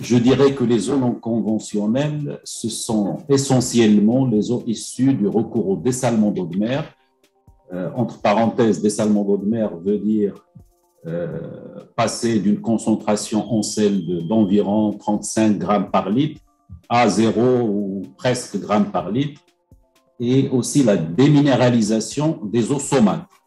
Je dirais que les eaux non conventionnelles, ce sont essentiellement les eaux issues du recours au dessalement d'eau de mer. Entre parenthèses, dessalement d'eau de mer veut dire passer d'une concentration en sel d'environ 35 grammes par litre à 0 ou presque grammes par litre, et aussi la déminéralisation des eaux saumâtres.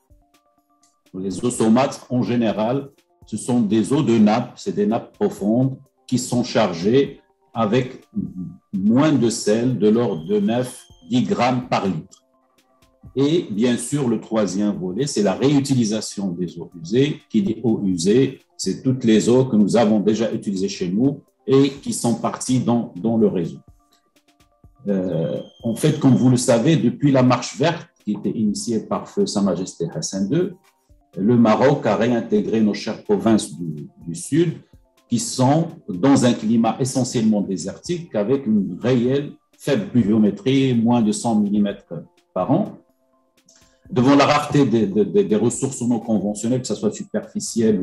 Les eaux saumâtres, en général, ce sont des eaux de nappe, c'est des nappes profondes qui sont chargées avec moins de sel, de l'ordre de 9-10 grammes par litre. Et bien sûr, le troisième volet, c'est la réutilisation des eaux usées. Qui dit eau usée, c'est toutes les eaux que nous avons déjà utilisées chez nous et qui sont parties dans le réseau. En fait, comme vous le savez, depuis la marche verte qui était initiée par Feu Sa Majesté Hassan II, le Maroc a réintégré nos chères provinces du Sud qui sont dans un climat essentiellement désertique avec une réelle faible pluviométrie, moins de 100 mm par an. Devant la rareté des ressources non conventionnelles, que ce soit superficielles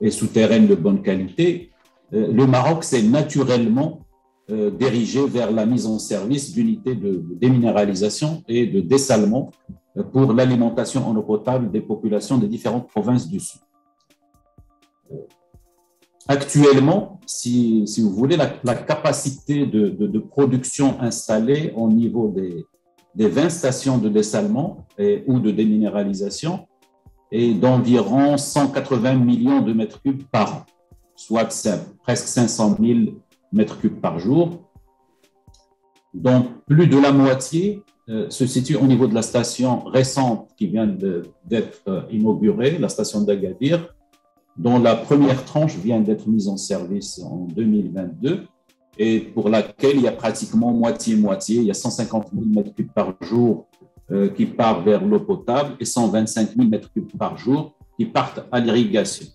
et souterraines de bonne qualité, le Maroc s'est naturellement dirigé vers la mise en service d'unités de déminéralisation et de dessalement pour l'alimentation en eau potable des populations des différentes provinces du Sud. Actuellement, si vous voulez, la capacité de production installée au niveau des 20 stations de dessalement ou de déminéralisation est d'environ 180 millions de mètres cubes par an, soit presque 500 000 mètres cubes par jour. Donc, plus de la moitié se situe au niveau de la station récente qui vient d'être inaugurée, la station d'Agadir, dont la première tranche vient d'être mise en service en 2022 et pour laquelle il y a pratiquement moitié-moitié. Il y a 150 000 mètres cubes par jour qui partent vers l'eau potable et 125 000 mètres cubes par jour qui partent à l'irrigation.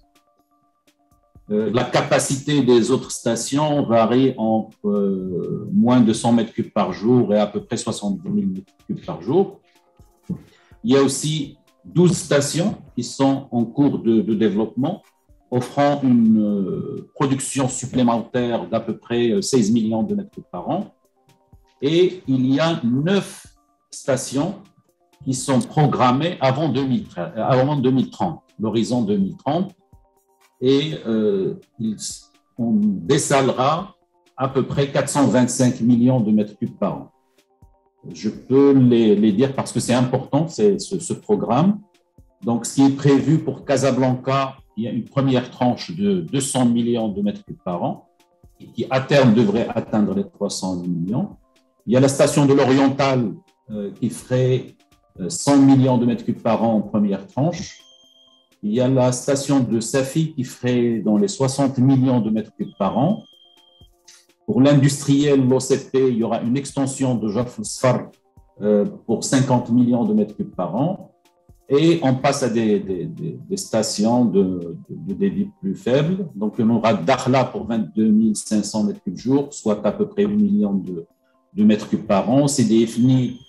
La capacité des autres stations varie entre moins de 100 mètres cubes par jour et à peu près 70 000 mètres cubes par jour. Il y a aussi 12 stations qui sont en cours de développement, offrant une production supplémentaire d'à peu près 16 millions de mètres cubes par an. Et il y a 9 stations qui sont programmées avant 2030, l'horizon 2030. Et on dessalera à peu près 425 millions de mètres cubes par an. Je peux les dire parce que c'est important, c'est ce programme. Donc, ce qui est prévu pour Casablanca, il y a une première tranche de 200 millions de mètres cubes par an, qui à terme devrait atteindre les 300 millions. Il y a la station de l'Oriental qui ferait 100 millions de mètres cubes par an en première tranche. Il y a la station de Safi qui ferait dans les 60 millions de mètres cubes par an. Pour l'industriel, l'OCP, il y aura une extension de Jaf al-Sfar pour 50 millions de mètres cubes par an. Et on passe à des stations de débit plus faible. Donc, on aura Dakhla pour 22 500 mètres cubes jour, soit à peu près 8 millions de mètres cubes par an. CDFNI,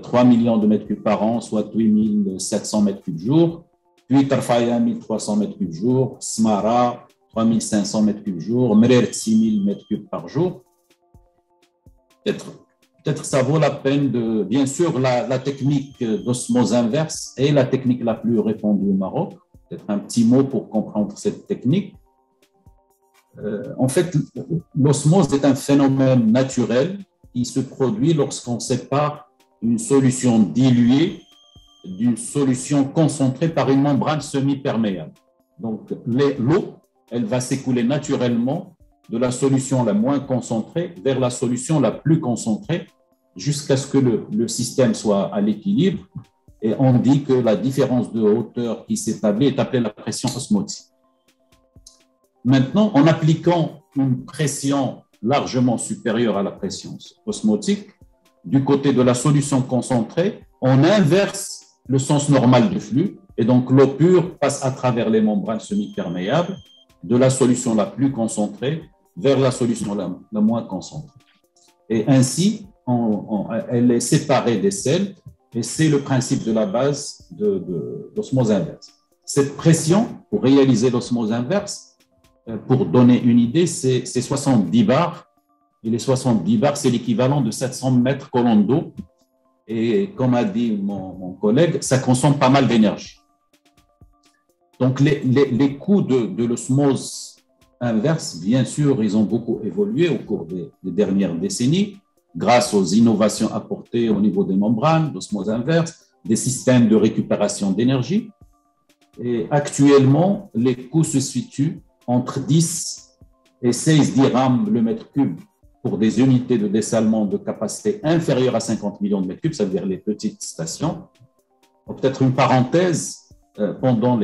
3 millions de mètres cubes par an, soit 8 700 mètres cubes jour. Puis Tarfaya, 1300 mètres cubes jour. Smara, 3500 mètres cubes jour. Mrert, 6000 mètres cubes par jour. Peut-être ça vaut la peine de… Bien sûr, la technique d'osmose inverse est la technique la plus répandue au Maroc. Peut-être un petit mot pour comprendre cette technique. En fait, l'osmose est un phénomène naturel qui se produit lorsqu'on sépare une solution diluée d'une solution concentrée par une membrane semi-perméable. Donc, l'eau, elle va s'écouler naturellement de la solution la moins concentrée vers la solution la plus concentrée jusqu'à ce que le système soit à l'équilibre. Et on dit que la différence de hauteur qui s'établit est appelée la pression osmotique. Maintenant, en appliquant une pression largement supérieure à la pression osmotique, du côté de la solution concentrée, on inverse le sens normal du flux et donc l'eau pure passe à travers les membranes semi-perméables de la solution la plus concentrée vers la solution la moins concentrée. Et ainsi, elle est séparée des sels et c'est le principe de la base de l'osmose inverse. Cette pression, pour réaliser l'osmose inverse, pour donner une idée, c'est 70 bars. Et les 70 bars, c'est l'équivalent de 700 mètres colonnes d'eau. Et comme a dit mon collègue, ça consomme pas mal d'énergie. Donc, les coûts de l'osmose inverse, bien sûr, ils ont beaucoup évolué au cours des dernières décennies grâce aux innovations apportées au niveau des membranes, d'osmose inverse, des systèmes de récupération d'énergie. Et actuellement, les coûts se situent entre 10 et 16 dirhams le mètre cube pour des unités de dessalement de capacité inférieure à 50 millions de mètres cubes, c'est-à-dire les petites stations. Peut-être une parenthèse, pendant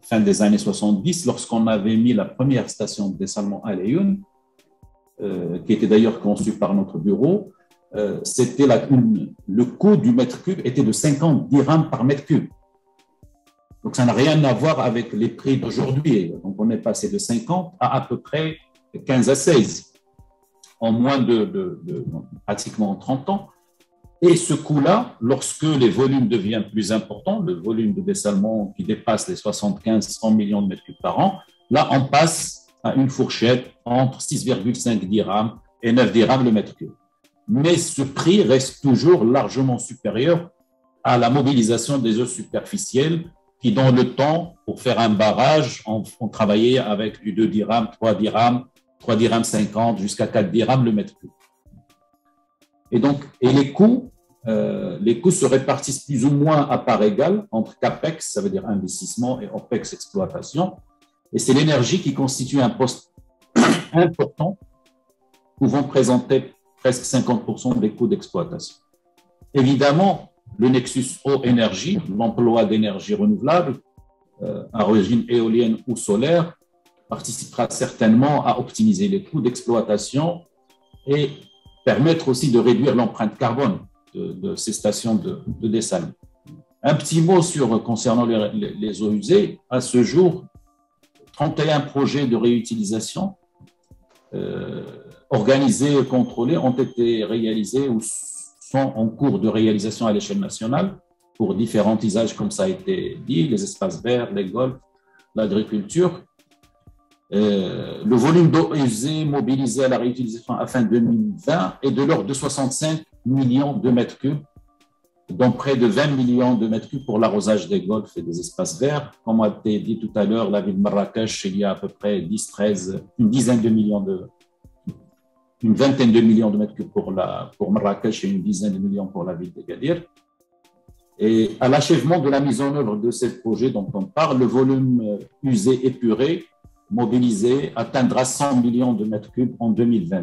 fin des années 70, lorsqu'on avait mis la première station de dessalement à Laayoune, qui était d'ailleurs conçue par notre bureau, le coût du mètre cube était de 50 dirhams par mètre cube. Donc, ça n'a rien à voir avec les prix d'aujourd'hui. Donc, on est passé de 50 à peu près 15 à 16 en moins de pratiquement 30 ans. Et ce coût-là, lorsque les volumes deviennent plus importants, le volume de dessalement qui dépasse les 75-100 millions de mètres cubes par an, là, on passe à une fourchette entre 6,5 dirhams et 9 dirhams le mètre cube. Mais ce prix reste toujours largement supérieur à la mobilisation des eaux superficielles qui, dans le temps, pour faire un barrage, on travaillait avec du 2 dirhams, 3 dirhams, 3 dirhams 50 jusqu'à 4 dirhams le mètre cube. Et donc, les coûts se répartissent plus ou moins à part égale entre CAPEX, ça veut dire investissement, et OPEX, exploitation. Et c'est l'énergie qui constitue un poste important, pouvant présenter presque 50% des coûts d'exploitation. Évidemment, le nexus eau-énergie, l'emploi d'énergie renouvelable, à origine éolienne ou solaire, participera certainement à optimiser les coûts d'exploitation et permettre aussi de réduire l'empreinte carbone de ces stations de dessalement. Un petit mot concernant les eaux usées. À ce jour, 31 projets de réutilisation organisés et contrôlés ont été réalisés ou sont en cours de réalisation à l'échelle nationale pour différents usages, comme ça a été dit, les espaces verts, les golfs, l'agriculture. Le volume d'eau usée mobilisé à la réutilisation à fin 2020 est de l'ordre de 65 millions de mètres cubes, dont près de 20 millions de mètres cubes pour l'arrosage des golfs et des espaces verts. Comme a été dit tout à l'heure, la ville de Marrakech, il y a à peu près une vingtaine de millions de mètres cubes pour Marrakech et une dizaine de millions pour la ville de Gadir. Et à l'achèvement de la mise en œuvre de ces projets dont on parle, le volume usé épuré mobilisé atteindra 100 millions de mètres cubes en 2020.